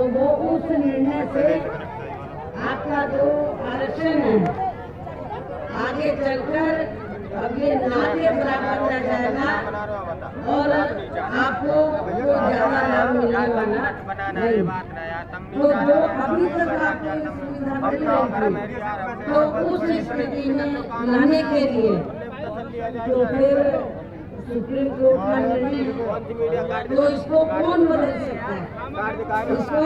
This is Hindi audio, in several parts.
तो वो उस निर्णय से आपका जो आरक्षण है आगे चलकर अब ये ना के बराबर रह जाएगा और आपको कोई ज्यादा लाभ मिलने वाला नहीं। तो जो अभी तक आपको सुविधा मिल रही थी तो उस स्थिति में लाने के लिए तो फिर सुप्रीम कोर्ट का निर्णय तो इसको कौन बदल सकता है? इसको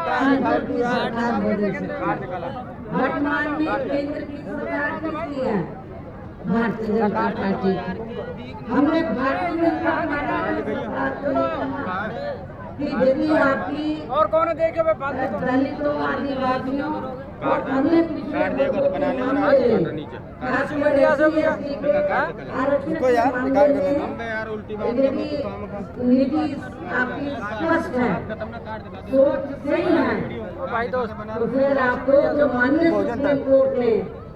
केंद्र की सरकार बदल सकती है। वर्तमान में केंद्र की सरकार किसकी है? भारतीय जनता पार्टी। हमने भारतीय जनता पार्टी की सरकार को कहा कि यदि आपकी और कौन देखे दलितों आदिवासियों और अन्य पिछड़े वर्गों के मामले खासकर आरक्षण के मामले में नीति आपकी स्पष्ट है, सोच सही है, तो फिर आपको जो माननीय सुप्रीम कोर्ट ने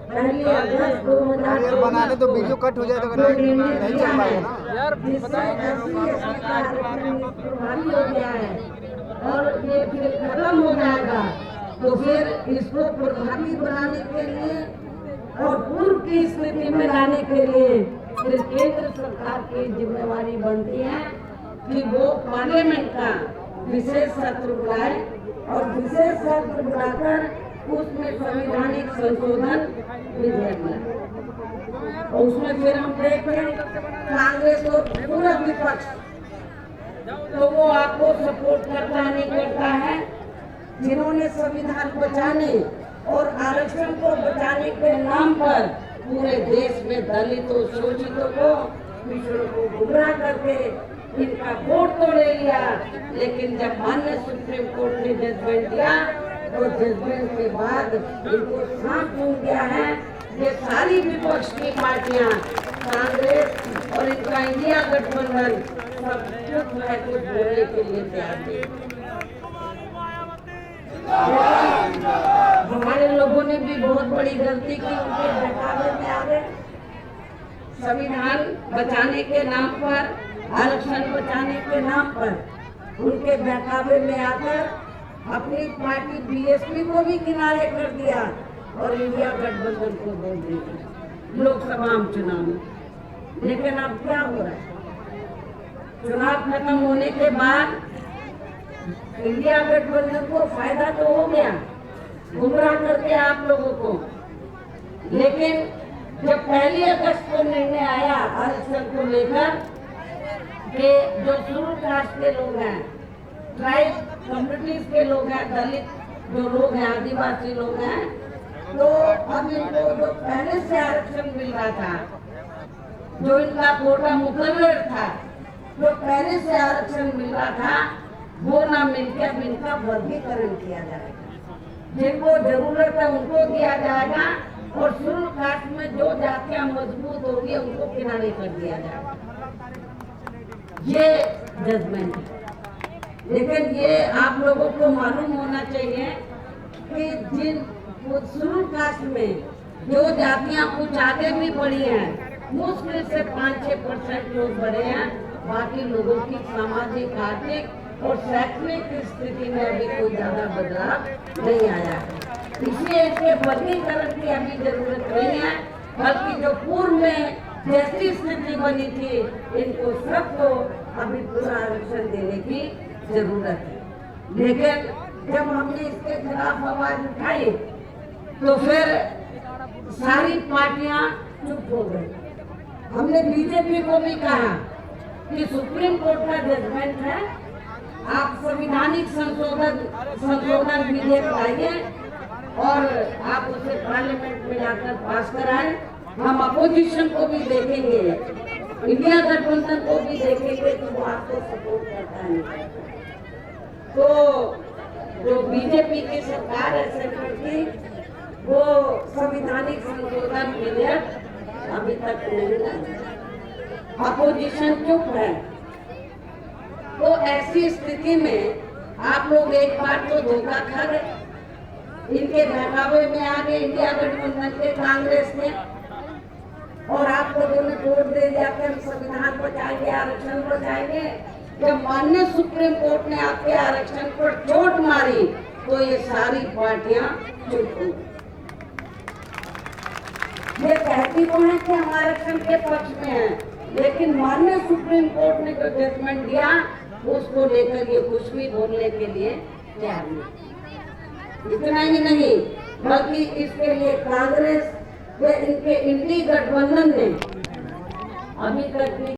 पहली अगस्त 2024 बनाने तो वीडियो कट हो जाए तो नहीं चल पाएगा ना यार। प्रभावी हो गया है और ये फिर खत्म हो जाएगा तो फिर इसको प्रभावी बनाने के लिए और पूर्व की स्थिति में लाने के लिए फिर केंद्र सरकार की जिम्मेवारी बनती है कि वो पार्लियामेंट का विशेष सत्र बुलाए और विशेष सत्र बुलाकर उसमें संवैधानिक संशोधन विधेयक लाए। और उसमें फिर हम देखें कांग्रेस और पूरा विपक्ष तो वो आपको सपोर्ट करता नहीं करता है, जिन्होंने संविधान बचाने और आरक्षण को बचाने के नाम पर पूरे देश में दलितों शोषितों को पिछड़ों को गुमराह करके इनका वोट तो ले लिया। लेकिन जब माननीय सुप्रीम कोर्ट ने जजमेंट दिया तो जजमेंट के बाद इनको साफ हो गया है ये सारी विपक्ष की पार्टियां कांग्रेस और इनका इंडिया गठबंधन सब चुप है कुछ बोलने के लिए तैयार नहीं। हमारे लोगों ने भी बहुत बड़ी गलती की, उनके बहकावे में आ गए। संविधान बचाने के नाम पर, आरक्षण बचाने के नाम पर उनके बहकावे में आकर अपनी पार्टी बीएसपी को भी किनारे कर दिया और इंडिया गठबंधन को बोल दिया लोकसभा चुनाव में। लेकिन अब क्या हो रहा है? चुनाव खत्म होने के बाद इंडिया गठबंधन को फायदा तो हो गया गुमराह करके आप लोगों को। लेकिन जब 1 अगस्त को निर्णय आया आरक्षण को लेकर कि जो शेड्यूल कास्ट के लोग हैं, ट्राइब कम्युनिटीज के लोग हैं, दलित जो लोग हैं, आदिवासी लोग हैं, तो अब इनको जो पहले से आरक्षण मिल रहा था, जो इनका कोटा मुकर्रर था, जो पहले से आरक्षण मिल रहा था, वो ना मिलकर अब इनका वर्गीकरण किया जाएगा। जिनको जरूरत है उनको दिया जाएगा और शेड्यूल कास्ट में जो जातियां मजबूत होगी उनको किनारे कर दिया जाएगा। ये जजमेंट है। लेकिन ये आप लोगों को मालूम होना चाहिए कि जिन शेड्यूल कास्ट में जो जातियां कुछ आगे भी बढ़ी हैं, मुश्किल से 5-6% लोग बढ़े हैं, बाकी लोगों की सामाजिक, आर्थिक और शैक्षणिक स्थिति में अभी कोई ज्यादा बदलाव नहीं आया है। इसलिए इसके वर्गीकरण की अभी जरूरत नहीं है, बल्कि जो पूर्व में जैसी स्थिति बनी थी इनको सबको अभी पूरा आरक्षण देने की जरूरत है। लेकिन जब हमने इसके खिलाफ आवाज उठाई तो फिर सारी पार्टियां चुप हो गई। हमने बीजेपी को भी कहा कि सुप्रीम कोर्ट का जजमेंट है, आप संवैधानिक संशोधन विधेयक लाइए और आप उसे पार्लियामेंट में जाकर पास कराएं। हम अपोजिशन को भी देखेंगे, इंडिया गठबंधन को भी देखेंगे कि वो आपको सपोर्ट करता है। तो जो बीजेपी की सरकार है सेंटर की, वो संवैधानिक संशोधन विधेयक अभी तक नहीं लाया, अपोजिशन चुप है। तो ऐसी स्थिति में आप लोग एक बार तो धोखा खा गए, इनके बहकावे में आ गए इंडिया गठबंधन के, कांग्रेस ने, और आप लोगों ने वोट दे दिया कि हम संविधान बचाएंगे, आरक्षण बचाएंगे, जब माननीय सुप्रीम कोर्ट ने आपके आरक्षण पर चोट मारी तो ये सारी पार्टियां चुप हो गई। ये कहती तो है कि हम आरक्षण के पक्ष में हैं, लेकिन माननीय सुप्रीम कोर्ट ने जो जजमेंट दिया उसको लेकर ये कुछ भी बोलने के लिए तैयार नहीं। इतना ही नहीं, बल्कि इसके लिए कांग्रेस व इनके इंडी गठबंधन ने अभी तक भी